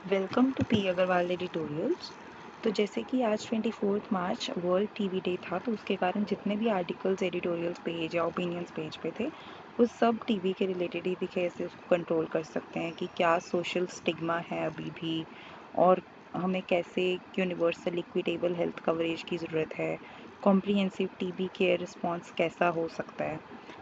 Welcome to P Agrawal editorials. तो जैसे कि आज 24 मार्च वर्ल्ड टीवी डे था, तो उसके कारण जितने भी आर्टिकल्स एडिटोरियल्स पेज या ओपिनियंस पेज पे थे, वो सब टीवी के रिलेटेड ही दिखे। ऐसे उसको कंट्रोल कर सकते हैं कि क्या सोशल स्टिग्मा है अभी भी, और हमें कैसे यूनिवर्सल इक्विटेबल हेल्थ कवरेज की ज़रूरत है, कॉम्प्रिहेंसिव टीबी केयर रिस्पॉन्स कैसा हो सकता है,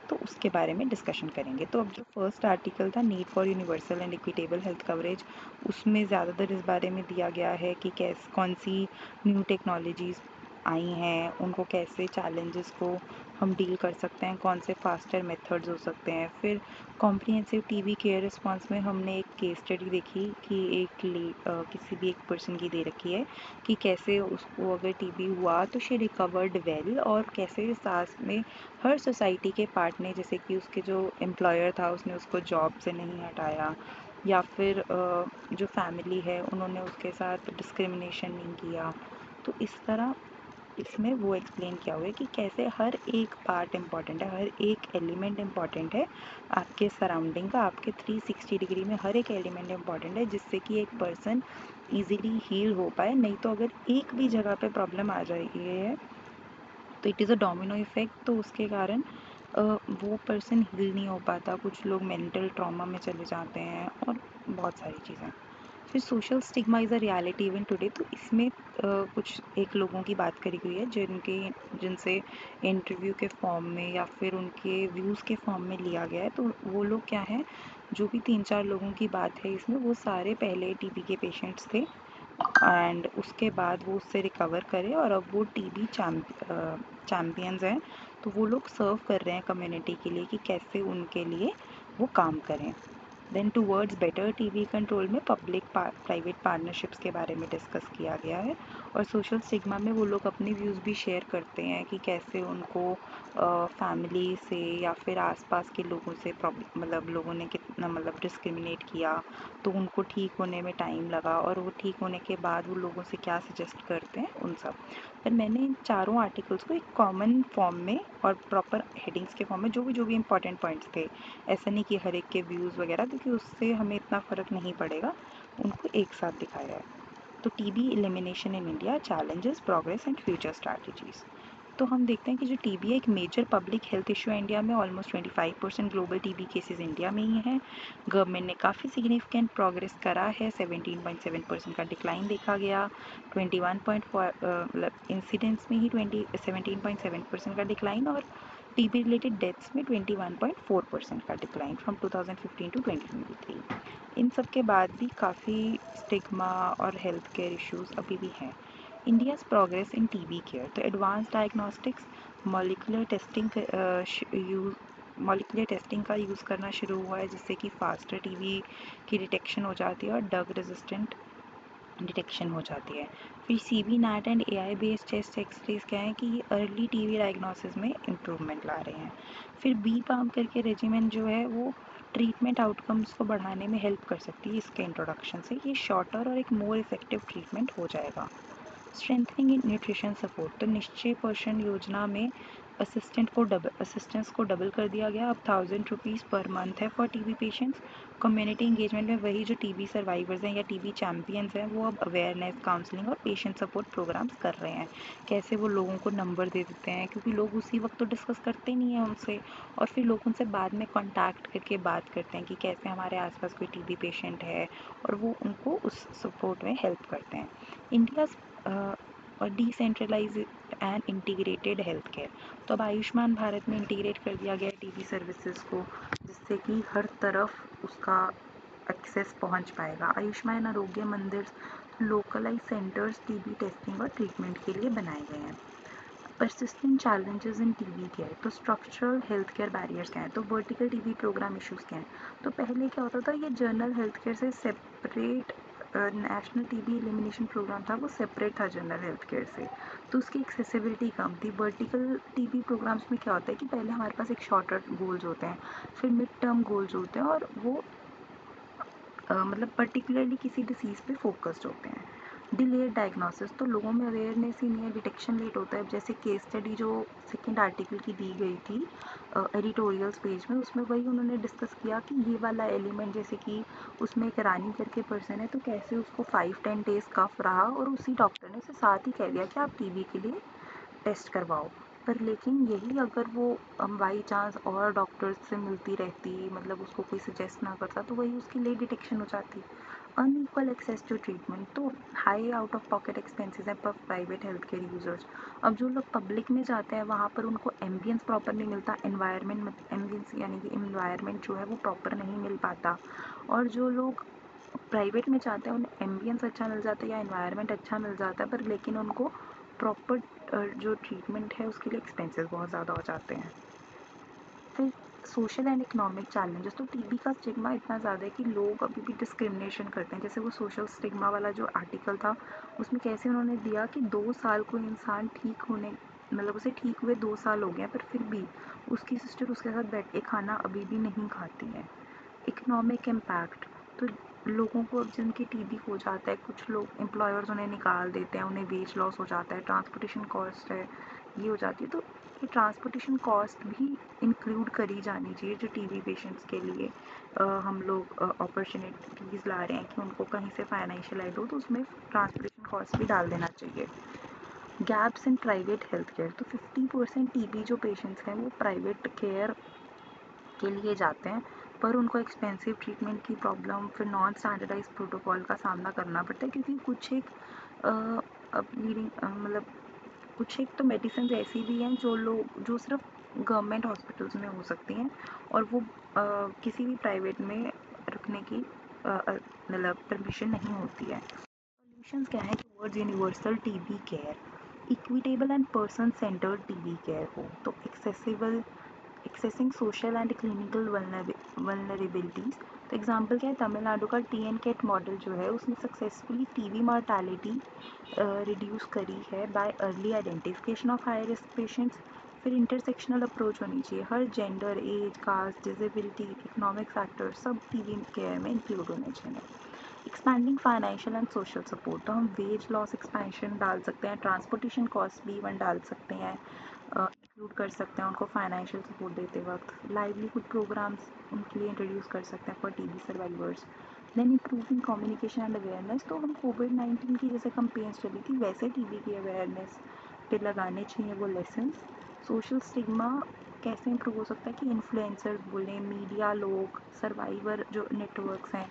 तो उसके बारे में डिस्कशन करेंगे। तो अब जो फर्स्ट आर्टिकल था, need for universal and equitable health coverage, उसमें ज़्यादातर इस बारे में दिया गया है कि कौन सी न्यू टेक्नोलॉजीज़ आई हैं, उनको कैसे चैलेंजेस को हम डील कर सकते हैं, कौन से फास्टर मेथड्स हो सकते हैं। फिर कॉम्प्रिहेंसिव टीबी केयर रिस्पॉन्स में हमने एक केस स्टडी देखी कि किसी भी एक पर्सन की दे रखी है कि कैसे उसको अगर टीबी हुआ तो शी रिकवर्ड वेल, और कैसे साथ में हर सोसाइटी के पार्ट ने, जैसे कि उसके जो एम्प्लॉयर था उसने उसको जॉब से नहीं हटाया, या फिर जो फैमिली है उन्होंने उसके साथ डिस्क्रिमिनेशन नहीं किया। तो इस तरह इसमें वो एक्सप्लेन किया हुआ है कि कैसे हर एक पार्ट इम्पॉर्टेंट है, हर एक एलिमेंट इम्पॉर्टेंट है आपके सराउंडिंग का। आपके 360 डिग्री में हर एक एलिमेंट इम्पॉर्टेंट है, जिससे कि एक पर्सन ईजिली हील हो पाए। नहीं तो अगर एक भी जगह पे प्रॉब्लम आ जाएगी है तो it is a domino effect, तो उसके कारण वो पर्सन हील नहीं हो पाता। कुछ लोग मेंटल ट्रॉमा में चले जाते हैं और बहुत सारी चीज़ें। फिर social stigma is a reality even today, तो इसमें कुछ एक लोगों की बात करी हुई है जिनसे इंटरव्यू के फॉर्म में या फिर उनके व्यूज़ के फॉर्म में लिया गया है। तो वो लोग क्या हैं, जो भी 3-4 लोगों की बात है इसमें, वो सारे पहले टीबी के पेशेंट्स थे एंड उसके बाद वो उससे रिकवर करे और अब वो टीबी चैम्पियंस हैं। तो वो लोग सर्व कर रहे हैं कम्युनिटी के लिए कि कैसे उनके लिए वो काम करें। Then towards better TB control में पब्लिक प्राइवेट पार्टनरशिप्स के बारे में डिस्कस किया गया है। और सोशल स्टिग्मा में वो लोग अपने व्यूज़ भी शेयर करते हैं कि कैसे उनको फैमिली से या फिर आसपास के लोगों से प्रॉब्लम, मतलब लोगों ने कितना डिस्क्रिमिनेट किया, तो उनको ठीक होने में टाइम लगा, और वो ठीक होने के बाद वो लोगों से क्या सजेस्ट करते हैं उन सब। पर मैंने इन चारों आर्टिकल्स को एक कॉमन फॉर्म में और प्रॉपर हेडिंग्स के फॉर्म में, जो भी इंपॉर्टेंट पॉइंट्स थे, ऐसा नहीं कि हर एक के व्यूज़ वगैरह, क्योंकि उससे हमें इतना फ़र्क नहीं पड़ेगा, उनको एक साथ दिखाया है। तो TB elimination in India, challenges, progress and future strategies. तो हम देखते हैं कि जो टीबी है एक मेजर पब्लिक हेल्थ इशू है इंडिया में। Almost 25% global TB cases India में ही हैं। गवर्नमेंट ने काफ़ी सिग्निफिकेंट प्रोग्रेस करा है। 17.7% का डिक्लाइन देखा गया। 21.4 मतलब इंसिडेंट्स में ही 17.7% का डिक्लाइन, और टीबी रिलेटेड डेथ्स में 21.4% का डिक्लाइन फ्रॉम 2015 टू 2023। इन सब के बाद भी काफ़ी स्टिग्मा और हेल्थ केयर इश्यूज अभी भी हैं। India's progress in TB care, तो advance diagnostics, molecular testing use molecular testing का यूज़ करना शुरू हुआ है, जिससे कि फास्टर टीबी की डिटेक्शन हो जाती है और ड्रग रेजिस्टेंट डिटेक्शन हो जाती है। फिर CB NAAT and AI based chest x-rays क्या है कि ये अर्ली टीबी डायग्नोसिस में इम्प्रूवमेंट ला रहे हैं। फिर बी पाम करके रेजिमेंट जो है वो ट्रीटमेंट आउटकम्स को बढ़ाने में हेल्प कर सकती है। इसके इंट्रोडक्शन से ये शॉर्टर और एक मोर इफेक्टिव ट्रीटमेंट हो जाएगा। स्ट्रेंथनिंग इन न्यूट्रिशन सपोर्ट, तो निश्चय पोषण योजना में असिस्टेंस को डबल कर दिया गया। अब 1000 रुपीज़ पर मंथ है for TB patients. Community engagement में वही जो टीबी सर्वाइवर्स हैं या टीबी चैम्पियंस हैं, वो अब अवेयरनेस, काउंसलिंग और पेशेंट सपोर्ट प्रोग्राम्स कर रहे हैं। कैसे वो लोगों को नंबर दे देते हैं, क्योंकि लोग उसी वक्त तो डिस्कस करते नहीं हैं उनसे, और फिर लोग उनसे बाद में कॉन्टैक्ट करके बात करते हैं कि कैसे हमारे आसपास कोई टीबी पेशेंट है, और वो उनको उस सपोर्ट में हेल्प करते हैं। इंडियाज़ और decentralize and integrated health care, तो अब आयुष्मान भारत में इंटीग्रेट कर दिया गया टीबी सर्विसेज को, जिससे कि हर तरफ उसका एक्सेस पहुंच पाएगा। आयुष्मान आरोग्य मंदिर, लोकलाइज सेंटर्स टीबी टेस्टिंग और ट्रीटमेंट के लिए बनाए गए हैं। Persistent challenges in TB care, तो स्ट्रक्चरल हेल्थ केयर बैरियर्स क्या हैं, तो वर्टिकल टीबी प्रोग्राम इश्यूज़ क्या हैं। तो पहले क्या होता था, ये जनरल हेल्थ केयर से separate, national TB elimination program था, वो सेपरेट था जनरल हेल्थ केयर से, तो उसकी एक्सेसिबिलिटी कम थी। वर्टिकल टीबी प्रोग्राम्स में क्या होता है कि पहले हमारे पास एक शॉर्ट टर्म गोल्स होते हैं, फिर मिड टर्म गोल्स होते हैं, और वो पर्टिकुलरली किसी डिसीज़ पे फोकस्ड होते हैं। डिलेड डायग्नोसिस, तो लोगों में अवेयरनेस ही नहीं है, डिटेक्शन लेट होता है। जैसे केस स्टडी जो सेकंड आर्टिकल की दी गई थी एडिटोरियल्स पेज में, उसमें वही उन्होंने डिस्कस किया कि ये वाला एलिमेंट, जैसे कि उसमें एक रानी करके पर्सन है, तो कैसे उसको 5-10 डेज कफ रहा और उसी डॉक्टर ने उसे साथ ही कह दिया कि आप टीबी के लिए टेस्ट करवाओ। पर लेकिन यही अगर वो बाई चांस और डॉक्टर्स से मिलती रहती, मतलब उसको कोई सजेस्ट ना करता, तो वही उसकी लेट डिटेक्शन हो जाती। अनइक्वल एक्सेस टू ट्रीटमेंट, तो high out of pocket expenses है पर प्राइवेट हेल्थ केयर यूजर्स। अब जो लोग पब्लिक में जाते हैं वहाँ पर उनको एम्बियंस प्रॉपर नहीं मिलता, एनवायरनमेंट एम्बियंस यानी कि एनवायरनमेंट जो है वो प्रॉपर नहीं मिल पाता। और जो लोग प्राइवेट में जाते हैं उन्हें एम्बियंस अच्छा मिल जाता है या एनवायरनमेंट अच्छा मिल जाता है, पर लेकिन उनको प्रॉपर जो ट्रीटमेंट है उसके लिए एक्सपेंसेस बहुत ज़्यादा हो जाते हैं। फिर सोशल एंड इकोनॉमिक चैलेंजेस, तो टीबी का स्टिग्मा इतना ज़्यादा है कि लोग अभी भी डिस्क्रिमिनेशन करते हैं। जैसे वो सोशल स्टिग्मा वाला जो आर्टिकल था, उसमें कैसे उन्होंने दिया कि 2 साल कोई इंसान ठीक होने, मतलब उसे ठीक हुए 2 साल हो गए पर फिर भी उसकी सिस्टर उसके साथ बैठ के खाना अभी भी नहीं खाती है। इकोनॉमिक इम्पैक्ट, तो लोगों को अब जिनकी टीबी हो जाता है, कुछ लोग एम्प्लॉयर्स उन्हें निकाल देते हैं, उन्हें वेज लॉस हो जाता है, ट्रांसपोर्टेशन कॉस्ट है ये हो जाती है। तो ये ट्रांसपोर्टेशन कॉस्ट भी इंक्लूड करी जानी चाहिए जो टीबी पेशेंट्स के लिए हम लोग अपॉर्चुनिटीज़ ला रहे हैं कि उनको कहीं से फाइनेंशियल एड हो, तो उसमें ट्रांसपोर्टेशन कॉस्ट भी डाल देना चाहिए। Gaps in private health care, तो 50% टीबी जो पेशेंट्स हैं वो प्राइवेट केयर के लिए जाते हैं, पर उनको एक्सपेंसिव ट्रीटमेंट की प्रॉब्लम, फिर नॉन स्टैंडर्डाइज प्रोटोकॉल का सामना करना पड़ता है, क्योंकि कुछ एक अब लीडिंग मतलब कुछ एक तो मेडिसिन ऐसी भी हैं जो सिर्फ गवर्नमेंट हॉस्पिटल्स में हो सकती हैं और वो किसी भी प्राइवेट में रखने की मतलब परमिशन नहीं होती है। सॉल्यूशंस क्या है towards universal TB care? Equitable and person centred TB care हो, तो accessible accessing social and clinical vulnerabilities, तो एग्जांपल क्या है, तमिलनाडु का टीएन कैट मॉडल जो है उसने सक्सेसफुली टीबी मार्टालिटी रिड्यूस करी है by early identification of high risk patients. फिर इंटरसेक्शनल अप्रोच होनी चाहिए, हर gender, age, caste, disability, economic factor सब टीबी केयर में इंक्लूड होने चाहिए। Expanding financial and social support, तो हम वेज लॉस एक्सपेंशन डाल सकते हैं, ट्रांसपोर्टेशन कॉस्ट भी इवन डाल सकते हैं, इंक्लूड कर सकते हैं उनको फाइनेंशियल सपोर्ट देते वक्त। लाइवलीहुड प्रोग्राम्स उनके लिए इंट्रोड्यूस कर सकते हैं for TB survivors. Then improving communication and awareness, तो हम कोविड-19 की जैसे कंपेन्स चली थी वैसे टीबी की अवेयरनेस पे लगाने चाहिए वो लेसन्स। सोशल स्टिग्मा कैसे इम्प्रूव हो सकता है कि इन्फ्लुएंसर्स बोलें, मीडिया लोग, सर्वाइवर जो नेटवर्क्स हैं,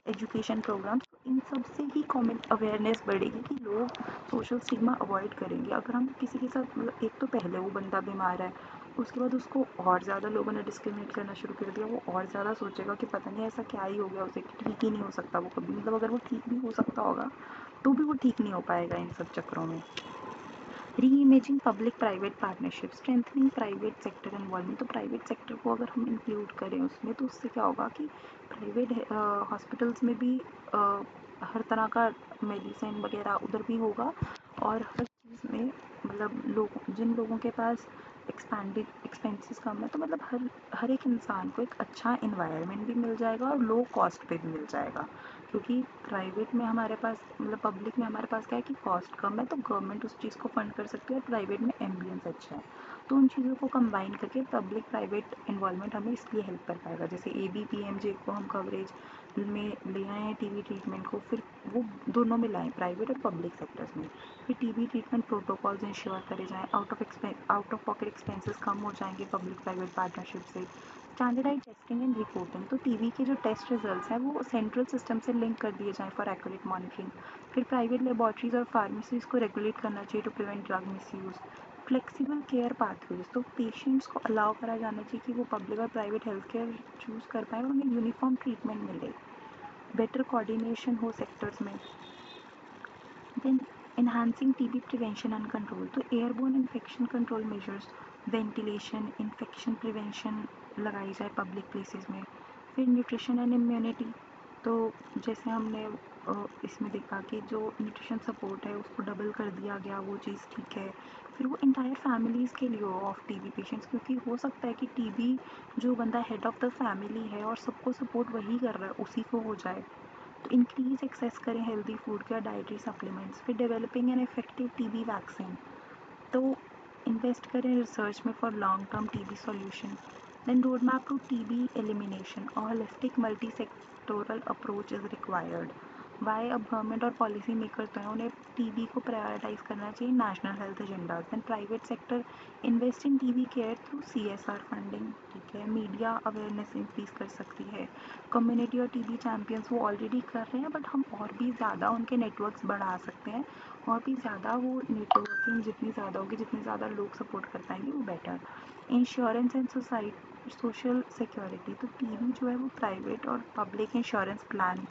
एजुकेशन प्रोग्राम्स, तो इन सब से ही कॉमन अवेयरनेस बढ़ेगी कि लोग सोशल स्टिग्मा अवॉइड करेंगे। अगर हम किसी के साथ मतलब एक तो पहले वो बंदा बीमार है, उसके बाद उसको और ज़्यादा लोगों ने डिस्क्रिमिनेट करना शुरू कर दिया, वो और ज़्यादा सोचेगा कि पता नहीं ऐसा क्या ही हो गया उसे कि ठीक ही नहीं हो सकता वो कभी, मतलब अगर वो ठीक भी हो सकता होगा तो भी वो ठीक नहीं हो पाएगा इन सब चक्करों में। Reimaging public private partnership, strengthening private sector involvement, तो प्राइवेट सेक्टर को अगर हम इंक्लूड करें उसमें, तो उससे क्या होगा कि प्राइवेट हॉस्पिटल्स में भी हर तरह का मेडिसिन वगैरह उधर भी होगा और हर चीज़ में मतलब लोग जिन लोगों के पास एक्सपेंडेड एक्सपेंसेस कम है, तो मतलब हर हर एक इंसान को एक अच्छा इन्वायरमेंट भी मिल जाएगा और लो कॉस्ट पे भी मिल जाएगा। क्योंकि प्राइवेट में हमारे पास मतलब पब्लिक में हमारे पास क्या है कि कॉस्ट कम है, तो गवर्नमेंट उस चीज़ को फंड कर सकती है, और प्राइवेट में एम्बियंस अच्छा है, तो उन चीज़ों को कंबाइन करके पब्लिक प्राइवेट इन्वॉल्वमेंट हमें इसलिए हेल्प कर पाएगा। जैसे ABPMJ को हम कवरेज में ले आए हैं टीबी ट्रीटमेंट को, फिर वो दोनों में लाएँ प्राइवेट और पब्लिक सेक्टर्स में। फिर टीबी ट्रीटमेंट प्रोटोकॉल्स इंश्योर करे जाएँ, आउट ऑफ पॉकेट एक्सपेंसेस कम हो जाएंगे पब्लिक प्राइवेट पार्टनरशिप से। स्टैंडर्डाइज टेस्टिंग एंड रिपोर्टिंग, तो टीबी के जो टेस्ट रिजल्ट्स हैं वो सेंट्रल सिस्टम से लिंक कर दिए जाएँ फॉर एक्यूरेट मॉनिटरिंग। फिर प्राइवेट लेबॉर्ट्रीज और फार्मेसीज को रेगुलेट करना चाहिए to prevent drug misuse. Flexible care pathways, तो पेशेंट्स को अलाउ करा जाना चाहिए कि वो पब्लिक और प्राइवेट हेल्थ केयर चूज़ कर पाएँ और उन्हें यूनिफॉर्म ट्रीटमेंट मिले। बेटर कोऑर्डिनेशन हो सेक्टर्स में। Then enhancing TB prevention and control, तो airborne infection control measures, ventilation, infection prevention लगाई जाए पब्लिक प्लेसेस में। फिर न्यूट्रिशन एंड इम्यूनिटी, तो जैसे हमने इसमें देखा कि जो न्यूट्रिशन सपोर्ट है उसको डबल कर दिया गया, वो चीज़ ठीक है। फिर वो इंटायर फैमिलीज़ के लिए हो ऑफ टीबी पेशेंट्स, क्योंकि हो सकता है कि टीबी जो बंदा हेड ऑफ़ द फैमिली है और सबको सपोर्ट वही कर रहा है उसी को हो जाए, तो इंक्रीज एक्सेस करें हेल्दी फूड के और डाइटरी सप्लीमेंट्स, फिर developing an effective TB vaccine, तो इन्वेस्ट करें रिसर्च में for long term TB solution. Then road map to TB elimination, a holistic multi sectoral approach is required. वाई अब government और पॉलिसी मेकर्स जो हैं उन्हें टीबी को प्रायोरिटाइज करना चाहिए national health agendas. Then private sector invest in TB care through CSR funding, ठीक है। मीडिया अवेयरनेस इंक्रीज कर सकती है, कम्युनिटी और टीबी चैम्पियंस वो ऑलरेडी कर रहे हैं, बट हम और भी ज़्यादा उनके नेटवर्क्स बढ़ा सकते हैं, और भी ज़्यादा वो नेटवर्किंग जितनी ज़्यादा होगी, जितने ज़्यादा लोग सपोर्ट कर पाएंगे वो better. Insurance and social security, तो टीबी जो है वो प्राइवेट और पब्लिक इंश्योरेंस प्लान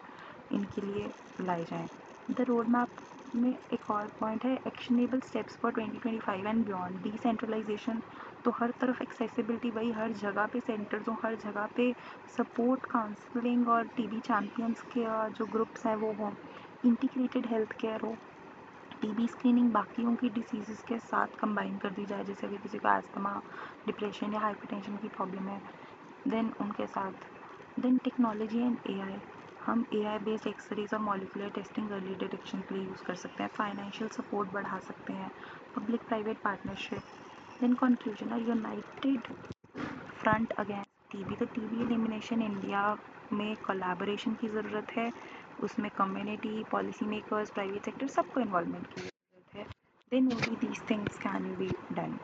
इनके लिए लाए जाएँ। द रोड मैप में एक और पॉइंट है, actionable steps for 2025 and beyond, decentralization, तो हर तरफ एक्सेसिबिलिटी, वही हर जगह पे सेंटर्स हो, हर जगह पे सपोर्ट काउंसलिंग और टीबी चैम्पियंस के जो ग्रुप्स हैं वो हों, इंटीग्रेटेड हेल्थ केयर हो, टीबी स्क्रीनिंग बाकियों की डिसीज़ के साथ कंबाइन कर दी जाए, जैसे अगर किसी को एस्थमा, डिप्रेशन या हाइपरटेंशन की प्रॉब्लम है, देन उनके साथ। देन टेक्नोलॉजी एंड एआई, हम एआई बेस्ड एक्सरेज और मॉलिकुलर टेस्टिंग अर्ली डिटेक्शन के लिए यूज़ कर सकते हैं, फाइनेंशियल सपोर्ट बढ़ा सकते हैं, public private partnership. Then conclusion, a united front against TB, तो टीबी एलिमिनेशन इंडिया में कोलैबोरेशन की ज़रूरत है, उसमें community, policy makers, private sector सबको इन्वॉल्वमेंट की ज़रूरत है। Then only these things can be done.